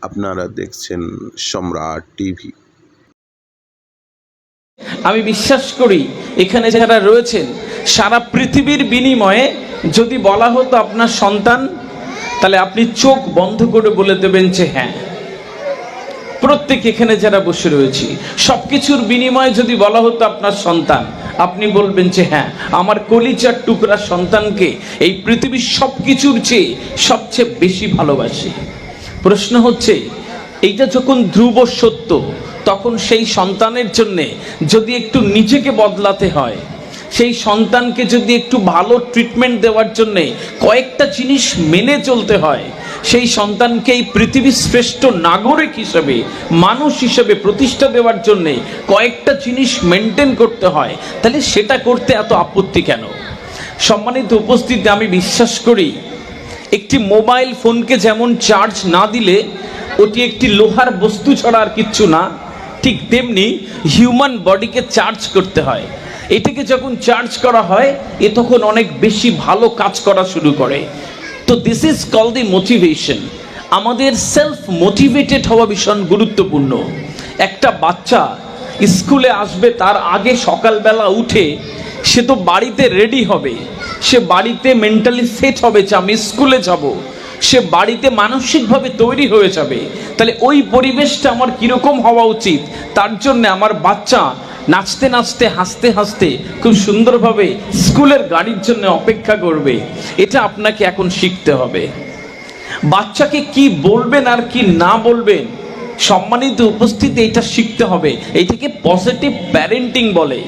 আপনারা দেখছেন সম্রাট টিভি। আমি বিশ্বাস করি এখানে যারা রয়েছেন সারা পৃথিবীর বিনিময়ে যদি বলা হতো আপনার সন্তান, তাহলে আপনি চোখ বন্ধ করে বলে দেবেন যে হ্যাঁ। প্রত্যেক এখানে যারা বসে রয়েছি সবকিছুর বিনিময়ে যদি বলা হতো আপনার সন্তান, আপনি বলবেন যে হ্যাঁ, আমার কলিজার টুকরা সন্তানকে এই পৃথিবীর সবকিছুর চেয়ে সবচেয়ে বেশি ভালোবাসি। প্রশ্ন হচ্ছে, এইটা যখন ধ্রুব সত্য, তখন সেই সন্তানের জন্যে যদি একটু নিজেকে বদলাতে হয়, সেই সন্তানকে যদি একটু ভালো ট্রিটমেন্ট দেওয়ার জন্যে কয়েকটা জিনিস মেনে চলতে হয়, সেই সন্তানকে এই পৃথিবীর শ্রেষ্ঠ নাগরিক হিসেবে, মানুষ হিসেবে প্রতিষ্ঠা দেওয়ার জন্যে কয়েকটা জিনিস মেনটেন করতে হয়, তাহলে সেটা করতে এত আপত্তি কেন? সম্মানিত উপস্থিতি, আমি বিশ্বাস করি একটি মোবাইল ফোনকে যেমন চার্জ না দিলে ওটি একটি লোহার বস্তু ছাড়া আর কিচ্ছু না, ঠিক তেমনি হিউম্যান বডিকে চার্জ করতে হয়। এটাকে যখন চার্জ করা হয় এ তখন অনেক বেশি ভালো কাজ করা শুরু করে। তো this is call the motivation. আমাদের সেলফ মোটিভেটেড হওয়া ভীষণ গুরুত্বপূর্ণ। একটা বাচ্চা স্কুলে আসবে, তার আগে সকালবেলা উঠে সে তো বাড়িতে রেডি হবে, সে বাড়িতে মেন্টালি সেট হবে যে আমি স্কুলে যাব, সে বাড়িতে মানসিকভাবে তৈরি হয়ে যাবে। তাহলে ওই পরিবেশটা আমার কীরকম হওয়া উচিত? তার জন্য আমার বাচ্চা নাচতে নাচতে, হাসতে হাসতে খুব সুন্দরভাবে স্কুলের গাড়ির জন্য অপেক্ষা করবে। এটা আপনাকে এখন শিখতে হবে। বাচ্চাকে কি বলবেন আর কি না বলবেন, সম্মানিত উপস্থিতি, এটা শিখতে হবে। এইটাকে পজিটিভ প্যারেন্টিং বলে।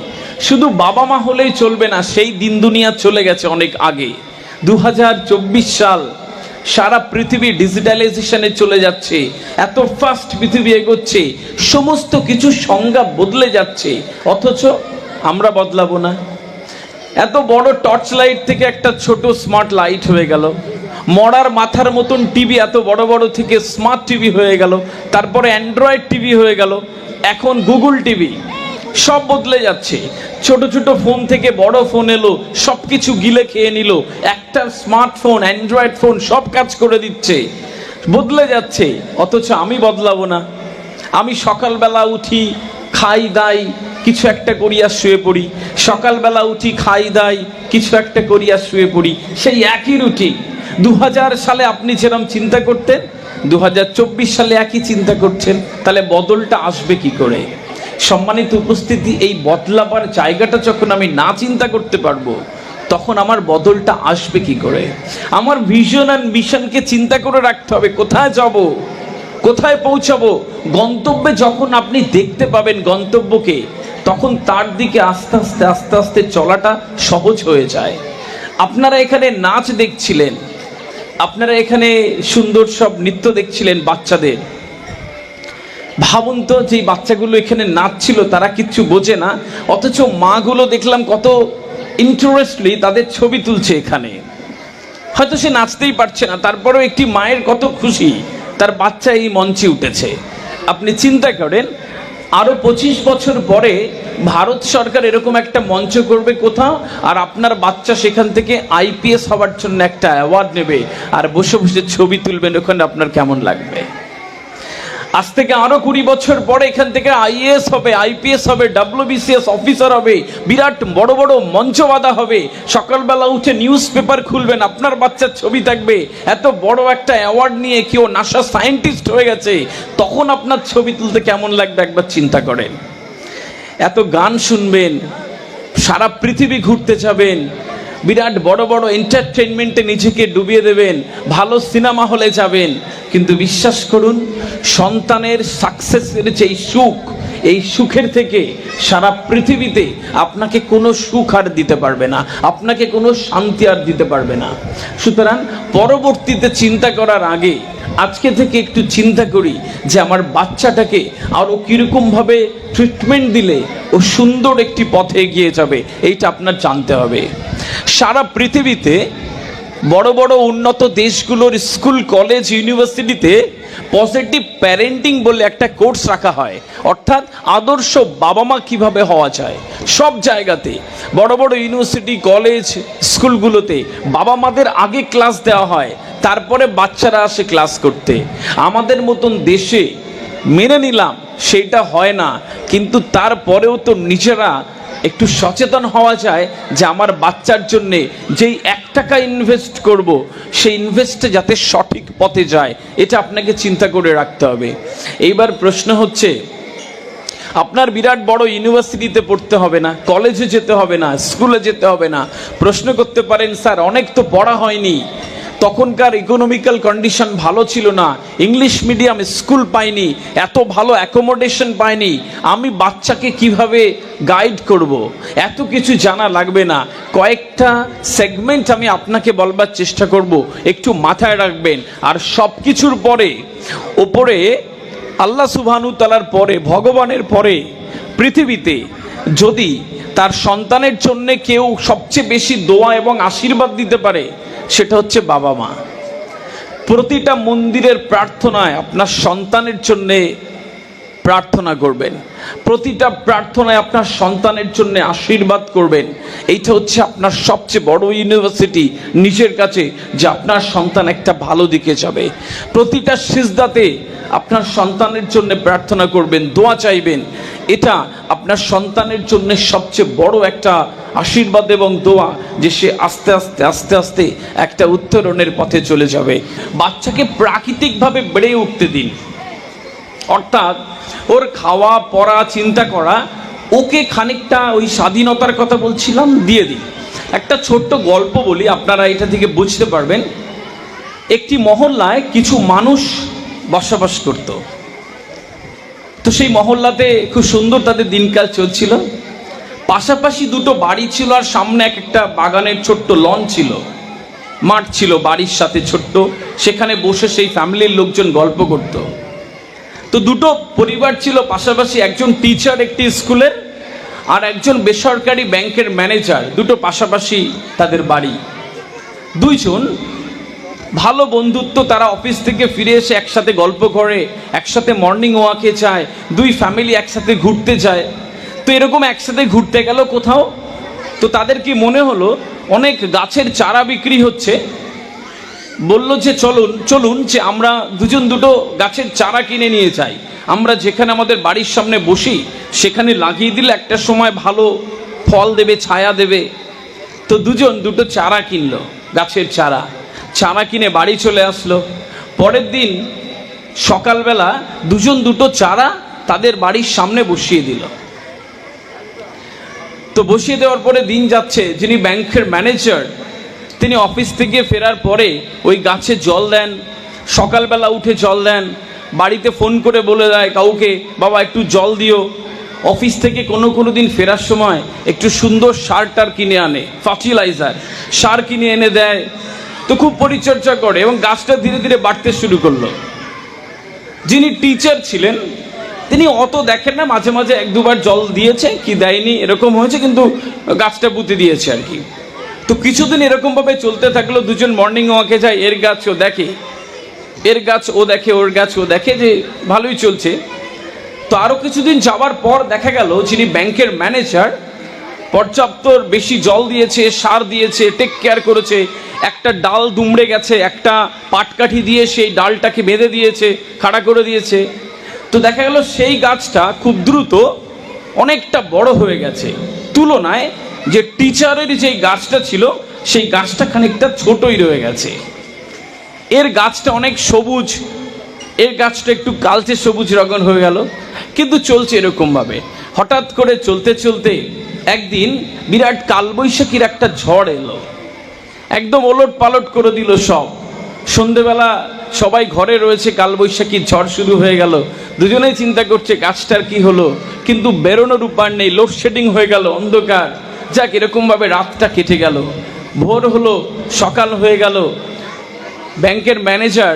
শুধু বাবা মা হলেই চলবে না, সেই দিন দুনিয়া চলে গেছে অনেক আগে। 2024 সাল, সারা পৃথিবী ডিজিটালাইজেশনে চলে যাচ্ছে, এত ফাস্ট পৃথিবী এগোচ্ছে, সমস্ত কিছু সংজ্ঞা বদলে যাচ্ছে, অথচ আমরা বদলাবো না। এত বড় টর্চ লাইট থেকে একটা ছোট স্মার্ট লাইট হয়ে গেল, মরার মাথার মতন টিভি এত বড় বড় থেকে স্মার্ট টিভি হয়ে গেল, তারপরে অ্যান্ড্রয়েড টিভি হয়ে গেল, এখন গুগল টিভি। সব বদলে যাচ্ছে। ছোট ছোট ফোন থেকে বড় ফোন এলো, সব কিছু গিলে খেয়ে নিল। একটা স্মার্টফোন, অ্যান্ড্রয়েড ফোন সব কাজ করে দিচ্ছে, বদলে যাচ্ছে, অথচ আমি বদলাবো না। আমি সকালবেলা উঠি, খাই দাই, কিছু একটা করিয়া শুয়ে পড়ি, সকালবেলা উঠি, খাই দাই, কিছু একটা করিয়া শুয়ে পড়ি, সেই একই রুটিন। 2000 সালে আপনি যেরকম চিন্তা করতেন, 2024 সালে একই চিন্তা করছেন, তাহলে বদলটা আসবে কি করে? সম্মানিত উপস্থিতি, এই বদলাবার জায়গাটা যখন আমি না চিন্তা করতে পারবো, তখন আমার বদলটা আসবে কি করে? আমার ভিশন অ্যান্ড মিশনকে চিন্তা করে রাখতে হবে। কোথায় যাব, কোথায় পৌঁছাবো? গন্তব্যে যখন আপনি দেখতে পাবেন গন্তব্যকে, তখন তার দিকে আস্তে আস্তে আস্তে আস্তে চলাটা সহজ হয়ে যায়। আপনারা এখানে নাচ দেখছিলেন, আপনারা এখানে সুন্দর সব নৃত্য দেখছিলেন বাচ্চাদের। ভাবুন তো, যে বাচ্চাগুলো এখানে নাচছিল তারা কিচ্ছু বোঝে না, অথচ মাগুলো দেখলাম কত ইন্টারেস্টলি তাদের ছবি তুলছে এখানে। হয়তো সে নাচতেই পারছে না, তারপরেও একটি মায়ের কত খুশি তার বাচ্চা এই মঞ্চে উঠেছে। আপনি চিন্তা করেন, আরো 25 বছর পরে ভারত সরকার এরকম একটা মঞ্চ করবে কোথাও, আর আপনার বাচ্চা সেখান থেকে IPS হওয়ার জন্য একটা অ্যাওয়ার্ড নেবে, আর বসে বসে ছবি তুলবেন, ওখানে আপনার কেমন লাগবে? আজ থেকে আরো 20 বছর পরে এখান থেকে IAS হবে, IPS হবে, WBCS অফিসার হবে, বিরাট বড় বড় মঞ্চ বাঁধা হবে। সকালবেলা উঠে নিউজ পেপার খুলবেন, আপনার বাচ্চার ছবি থাকবে, এত বড় একটা অ্যাওয়ার্ড নিয়ে কেউ নাসা সায়েন্টিস্ট হয়ে গেছে, তখন আপনার ছবি তুলতে কেমন লাগবে একবার চিন্তা করেন। এত গান শুনবেন, সারা পৃথিবী ঘুরতে যাবেন, বিরাট বড় বড় এন্টারটেনমেন্টে নিজেকে ডুবিয়ে দেবেন, ভালো সিনেমা হলে যাবেন, কিন্তু বিশ্বাস করুন, সন্তানের সাকসেসের যে সুখ, এই সুখের থেকে সারা পৃথিবীতে আপনাকে কোনো সুখ আর দিতে পারবে না, আপনাকে কোনো শান্তি আর দিতে পারবে না। সুতরাং পরবর্তীতে চিন্তা করার আগে আজকে থেকে একটু চিন্তা করি যে আমার বাচ্চাটাকে আরও কীরকমভাবে ট্রিটমেন্ট দিলে ও সুন্দর একটি পথে এগিয়ে যাবে, এইটা আপনার জানতে হবে। সারা পৃথিবীতে বড় বড় উন্নত দেশগুলোর স্কুল, কলেজ, ইউনিভার্সিটিতে পজিটিভ প্যারেন্টিং বলে একটা কোর্স রাখা হয়, অর্থাৎ আদর্শ বাবা মা কীভাবে হওয়া যায়। সব জায়গাতে বড় বড় ইউনিভার্সিটি, কলেজ, স্কুলগুলোতে বাবা মাদের আগে ক্লাস দেওয়া হয়, তারপরে বাচ্চারা আসে ক্লাস করতে। আমাদের মতন দেশে মেনে নিলাম সেইটা হয় না, কিন্তু তারপরেও তো নিজেরা একটু সচেতন হওয়া যায় যে আমার বাচ্চার জন্যে যেই 1 টাকা ইনভেস্ট করব সেই ইনভেস্টে যাতে সঠিক পথে যায়, এটা আপনাকে চিন্তা করে রাখতে হবে। এইবার প্রশ্ন হচ্ছে, আপনার বিরাট বড় ইউনিভার্সিটিতে পড়তে হবে না, কলেজে যেতে হবে না, স্কুলে যেতে হবে না। প্রশ্ন করতে পারেন, স্যার অনেক তো পড়া হয়নি, তখনকার ইকোনমিক্যাল কন্ডিশন ভালো ছিল না, ইংলিশ মিডিয়াম স্কুল পাইনি, এত ভালো অ্যাকোমোডেশন পাইনি, আমি বাচ্চাকে কিভাবে গাইড করব? এত কিছু জানা লাগবে না। কয়েকটা সেগমেন্ট আমি আপনাকে বলবার চেষ্টা করব, একটু মাথায় রাখবেন। আর সব কিছুর পরে ওপরে আল্লাহ সুবহানাহু ওয়া তাআলার পরে, ভগবানের পরে পৃথিবীতে যদি তার সন্তানের জন্য কেউ সবচেয়ে বেশি দোয়া এবং আশীর্বাদ দিতে পারে, সেটা হচ্ছে বাবা মা। প্রতিটা মন্দিরের প্রার্থনায় আপনার সন্তানের জন্য প্রার্থনা করবেন, প্রতিটা প্রার্থনায় আপনার সন্তানের জন্য আশীর্বাদ করবেন। এইটা হচ্ছে আপনার সবচেয়ে বড় ইউনিভার্সিটি নিজের কাছে, যে আপনার সন্তান একটা ভালো দিকে যাবে। প্রতিটা সিজদাতে আপনার সন্তানের জন্য প্রার্থনা করবেন, দোয়া চাইবেন। এটা আপনার সন্তানের জন্য সবচেয়ে বড় একটা আশীর্বাদ এবং দোয়া, যে সে আস্তে আস্তে আস্তে আস্তে একটা উত্তরণের পথে চলে যাবে। বাচ্চাকে প্রাকৃতিকভাবে বেড়ে উঠতে দিন, অর্থাৎ ওর খাওয়া পড়া চিন্তা করা, ওকে খানিকটা ওই স্বাধীনতার কথা বলছিলাম দিয়ে দিন। একটা ছোট্ট গল্প বলি, আপনারা এটা থেকে বুঝতে পারবেন। একটি মহল্লায় কিছু মানুষ বসবাস করত। তো সেই মহল্লাতে খুব সুন্দর তাদের দিনকাল চলছিল। পাশাপাশি দুটো বাড়ি ছিল, আর সামনে একটা বাগানের ছোট্ট লন ছিল, মাঠ ছিল বাড়ির সাথে ছোট্ট, সেখানে বসে সেই ফ্যামিলির লোকজন গল্প করত। তো দুটো পরিবার ছিল পাশাপাশি, একজন টিচার একটি স্কুলের, আর একজন বেসরকারি ব্যাংকের ম্যানেজার, দুটো পাশাপাশি তাদের বাড়ি। দুইজন ভালো বন্ধুত্ব, তারা অফিস থেকে ফিরে এসে একসাথে গল্প করে, একসাথে মর্নিং ওয়াকে যায়, দুই ফ্যামিলি একসাথে ঘুরতে যায়। তো এরকম একসাথে ঘুরতে গেল কোথাও, তো তাদের কি মনে হলো অনেক গাছের চারা বিক্রি হচ্ছে, বলল যে চলুন চলুন যে আমরা দুজন দুটো গাছের চারা কিনে নিয়ে যাই, আমরা যেখানে আমাদের বাড়ির সামনে বসি সেখানে লাগিয়ে দিলে একটা সময় ভালো ফল দেবে, ছায়া দেবে। তো দুজন দুটো চারা কিনলো, গাছের চারা কিনে বাড়ি চলে আসলো। পরের দিন সকালবেলা দুজন দুটো চারা তাদের বাড়ির সামনে বসিয়ে দিল। তো বসিয়ে দেওয়ার পরে দিন যাচ্ছে, যিনি ব্যাংকের ম্যানেজার তিনি অফিস থেকে ফেরার পরে ওই গাছে জল দেন, সকালবেলা উঠে জল দেন, বাড়িতে ফোন করে বলে দেয় কাউকে, বাবা একটু জল দিও। অফিস থেকে কোনো দিন ফেরার সময় একটু সুন্দর সার টার কিনে আনে, ফার্টিলাইজার সার কিনে এনে দেয়। তো খুব পরিচর্যা করে এবং গাছটা ধীরে ধীরে বাড়তে শুরু করলো। যিনি টিচার ছিলেন তিনি অত দেখেন না, মাঝে মাঝে 1-2 জল দিয়েছে কি দেয়নি এরকম হয়েছে, কিন্তু গাছটা পুঁতে দিয়েছে আর কি। তো কিছুদিন এরকমভাবে চলতে থাকলো, দুজন মর্নিং ওয়াকে যায়, এর গাছ ও দেখে, এর গাছ ও দেখে, ওর গাছ ও দেখে, যে ভালোই চলছে। তো আরও কিছুদিন যাওয়ার পর দেখা গেল যিনি ব্যাংকের ম্যানেজার পর্যাপ্ত বেশি জল দিয়েছে, সার দিয়েছে, টেক কেয়ার করেছে, একটা ডাল দুমড়ে গেছে, একটা পাটকাঠি দিয়ে সেই ডালটাকে বেঁধে দিয়েছে, খাড়া করে দিয়েছে। তো দেখা গেল সেই গাছটা খুব দ্রুত অনেকটা বড় হয়ে গেছে, তুলনায় যে টিচারের যেই গাছটা ছিল সেই গাছটা খানিকটা ছোটই রয়ে গেছে। এর গাছটা অনেক সবুজ, এর গাছটা একটু কালচে সবুজ রঙের হয়ে গেল, কিন্তু চলছে এরকমভাবে। হঠাৎ করে চলতে চলতে একদিন বিরাট কালবৈশাখীর একটা ঝড় এলো, একদম ওলট পালট করে দিল সব। সন্ধেবেলা সবাই ঘরে রয়েছে, কালবৈশাখীর ঝড় শুরু হয়ে গেল। দুজনেই চিন্তা করছে গাছটার কি হলো, কিন্তু বেরোনোর উপায় নেই, লোডশেডিং হয়ে গেল, অন্ধকার। যাক, এরকমভাবে রাতটা কেটে গেল, ভোর হলো, সকাল হয়ে গেল। ব্যাংকের ম্যানেজার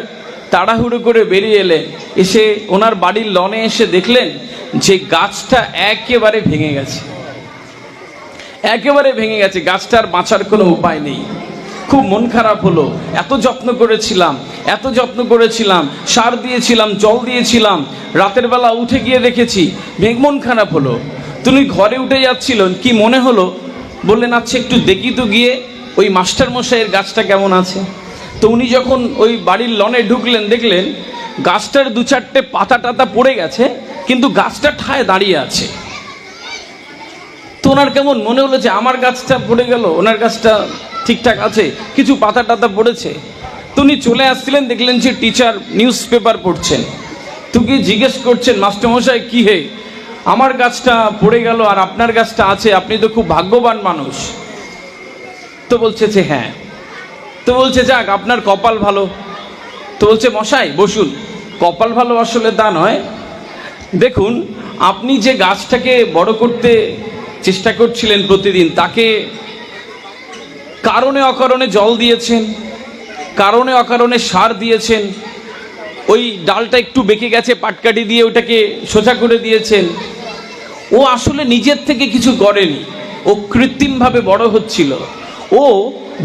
তাড়াহুড়ো করে বেরিয়ে এলেন, এসে ওনার বাড়ির লনে এসে দেখলেন যে গাছটা একেবারে ভেঙে গেছে, একেবারে ভেঙে গেছে, গাছটার বাঁচার কোনো উপায় নেই। খুব মন খারাপ হলো, এত যত্ন করেছিলাম, এত যত্ন করেছিলাম, সার দিয়েছিলাম, জল দিয়েছিলাম, রাতের বেলা উঠে গিয়ে দেখেছি, মন খারাপ হলো। তুমি ঘরে উঠে যাচ্ছিলেন, কি মনে হলো, বললেন আচ্ছা একটু দেখি তো গিয়ে ওই মাস্টার মশাইয়ের গাছটা কেমন আছে। তো উনি যখন ওই বাড়ির লনে ঢুকলেন, দেখলেন গাছটার দু চারটে পাতা টাতা পড়ে গেছে, কিন্তু গাছটা ঠায় দাঁড়িয়ে আছে। তো ওনার কেমন মনে হলো যে আমার গাছটা পড়ে গেল, ওনার গাছটা ঠিকঠাক আছে, কিছু পাতা টাতা পড়েছে। তো উনি চলে আসছিলেন, দেখলেন যে টিচার নিউজ পেপার পড়ছেন। তুকে জিজ্ঞেস করছেন, মাস্টারমশাই কি হে, আমার গাছটা পড়ে গেল আর আপনার গাছটা আছে, আপনি তো খুব ভাগ্যবান মানুষ। তো বলছে যে হ্যাঁ। তো বলছে যাক, আপনার কপাল ভালো। তো বলছে মশাই বসুন, কপাল ভালো আসলে তা নয়। দেখুন, আপনি যে গাছটাকে বড় করতে চেষ্টা করছিলেন প্রতিদিন, তাকে কারণে অকারণে জল দিয়েছেন, কারণে অকারণে সার দিয়েছেন, ওই ডালটা একটু বেঁকে গেছে, পাটকাঠি দিয়ে ওটাকে সোজা করে দিয়েছেন। ও আসলে নিজের থেকে কিছু করেনি, ও কৃত্রিমভাবে বড় হচ্ছিল। ও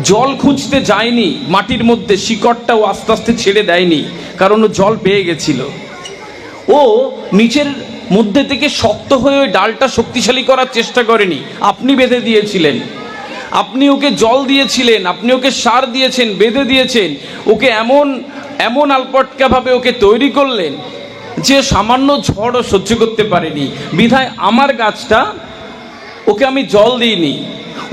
জল খুঁজতে যায়নি মাটির মধ্যে, শিকড়টা ও আস্তে আস্তে ছেড়ে দেয়নি, কারণ ও জল পেয়ে গেছিল। ও নিচের মধ্যে থেকে শক্ত হয়ে ওই ডালটা শক্তিশালী করার চেষ্টা করেনি, আপনি বেঁধে দিয়েছিলেন, আপনি ওকে জল দিয়েছিলেন, আপনি ওকে সার দিয়েছেন, বেঁধে দিয়েছেন, ওকে এমন এমন আলপটকাভাবে ওকে তৈরি করলেন যে সামান্য ঝড়ও সহ্য করতে পারেনি। বিধায় আমার গাছটা, ওকে আমি জল দিইনি,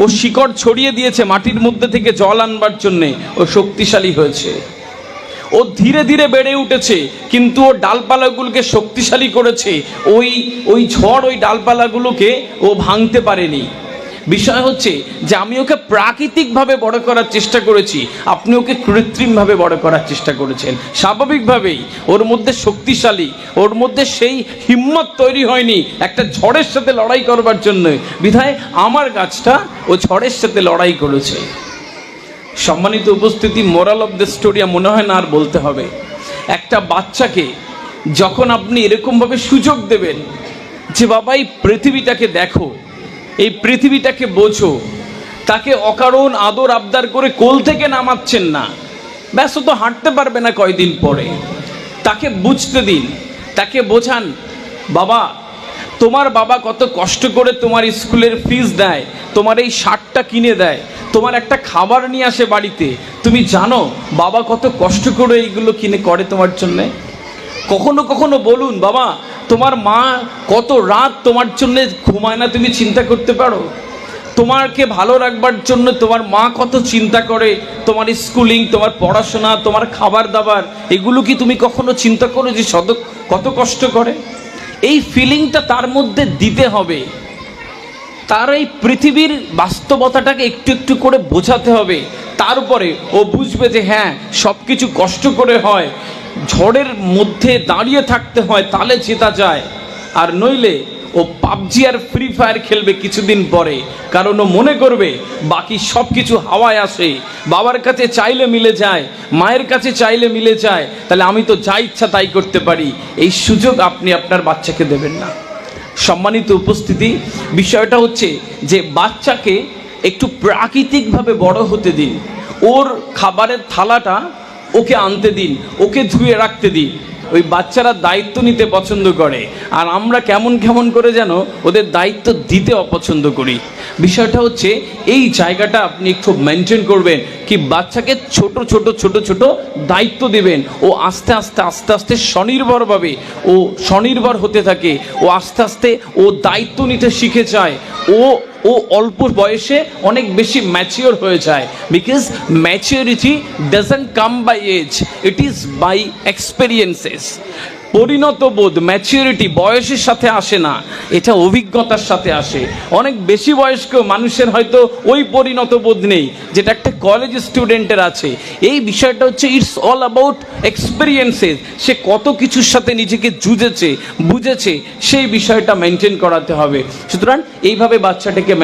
ও শিকড় ছড়িয়ে দিয়েছে মাটির মধ্যে থেকে জল আনবার জন্যে, ও শক্তিশালী হয়েছে। ও ধীরে ধীরে বেড়ে উঠেছে, কিন্তু ও ডালপালাগুলোকে শক্তিশালী করেছে। ওই ঝড় ওই ডালপালাগুলোকে ও ভাঙতে পারেনি। বিষয় হচ্ছে যে আমি ওকে প্রাকৃতিকভাবে বড় করার চেষ্টা করেছি, আপনি ওকে কৃত্রিমভাবে বড় করার চেষ্টা করেছেন। স্বাভাবিকভাবেই ওর মধ্যে শক্তিশালী, ওর মধ্যে সেই হিম্মত তৈরি হয়নি একটা ঝড়ের সাথে লড়াই করবার জন্য। বিধায় আমার গাছটা ও ঝড়ের সাথে লড়াই করেছে। সম্মানিত উপস্থিতি, মোরাল অফ দ্য স্টোরি মনে হয় না আর বলতে হবে। একটা বাচ্চাকে যখন আপনি এরকমভাবে সুযোগ দেবেন যে বাবা এই পৃথিবীটাকে দেখো, এই পৃথিবীটাকে বোঝো, তাকে অকারণ আদর আবদার করে কোল থেকে নামাচ্ছেন না, ব্যাস তো হাঁটতে পারবে না কয়দিন পরে, তাকে বুঝতে দিন, তাকে বোঝান বাবা তোমার বাবা কত কষ্ট করে তোমার স্কুলের ফিস দেয়, তোমার এই শার্টটা কিনে দেয়, তোমার একটা খাবার নিয়ে আসে বাড়িতে, তুমি জানো বাবা কত কষ্ট করে এইগুলো কিনে করে তোমার জন্যে। কখনো কখনো বলুন বাবা তোমার মা কত রাত তোমার জন্য ঘুমায় না, তুমি চিন্তা করতে পারো? তোমাকে ভালো রাখবার জন্য তোমার মা কত চিন্তা করে, তোমার স্কুলিং, তোমার পড়াশোনা, তোমার খাবার দাবার, এগুলো কি তুমি কখনো চিন্তা করো যে কত কষ্ট করে? এই ফিলিংটা তার মধ্যে দিতে হবে, তার এই পৃথিবীর বাস্তবতাটাকে একটু একটু করে বোঝাতে হবে। তারপরে ও বুঝবে যে হ্যাঁ সব কিছু কষ্ট করে হয়, ঝড়ের মধ্যে দাঁড়িয়ে থাকতে হয়, তাহলে জেতা যায়। আর নইলে ও পাবজি আর ফ্রি ফায়ার খেলবে কিছুদিন পরে, কারণ ও মনে করবে বাকি সব কিছু হাওয়ায় আসে, বাবার কাছে চাইলে মিলে যায়, মায়ের কাছে চাইলে মিলে যায়, তাহলে আমি তো যা ইচ্ছা তাই করতে পারি। এই সুযোগ আপনি আপনার বাচ্চাকে দেবেন না। সম্মানিত উপস্থিতি, বিষয়টা হচ্ছে যে বাচ্চাকে একটু প্রাকৃতিকভাবে বড় হতে দিন, ওর খাবারের থালাটা ওকে আনতে দিন, ওকে ধুয়ে রাখতে দিন। ওই বাচ্চারা দায়িত্ব নিতে পছন্দ করে, আর আমরা কেমন কেমন করে যেন ওদের দায়িত্ব দিতে অপছন্দ করি। বিষয়টা হচ্ছে এই জায়গাটা আপনি একটু মেনটেন করবেন, কি বাচ্চাকে ছোট ছোট ছোট ছোট দায়িত্ব দেবেন, ও আস্তে আস্তে আস্তে আস্তে স্বনির্ভরভাবে ও স্বনির্ভর হতে থাকে, ও আস্তে আস্তে ও দায়িত্ব নিতে শিখে যায়, ও অল্প বয়সে অনেক বেশি ম্যাচিওর হয়ে যায়। Because maturity doesn't come by age, it is by experiences. পরিণত বোধ, ম্যাচিওরিটি বয়সের সাথে আসে না, এটা অভিজ্ঞতার সাথে আসে। অনেক বেশি বয়স্ক মানুষের হয়তো ওই পরিণত বোধ নেই যেটা একটা কলেজ স্টুডেন্টের আছে। এই বিষয়টা হচ্ছে ইটস অল অ্যাবাউট এক্সপেরিয়েন্সেস। সে কত কিছুর সাথে নিজেকে বুঝেছে, সেই বিষয়টা মেনটেন করাতে হবে। সুতরাং এইভাবে বাচ্চাটাকে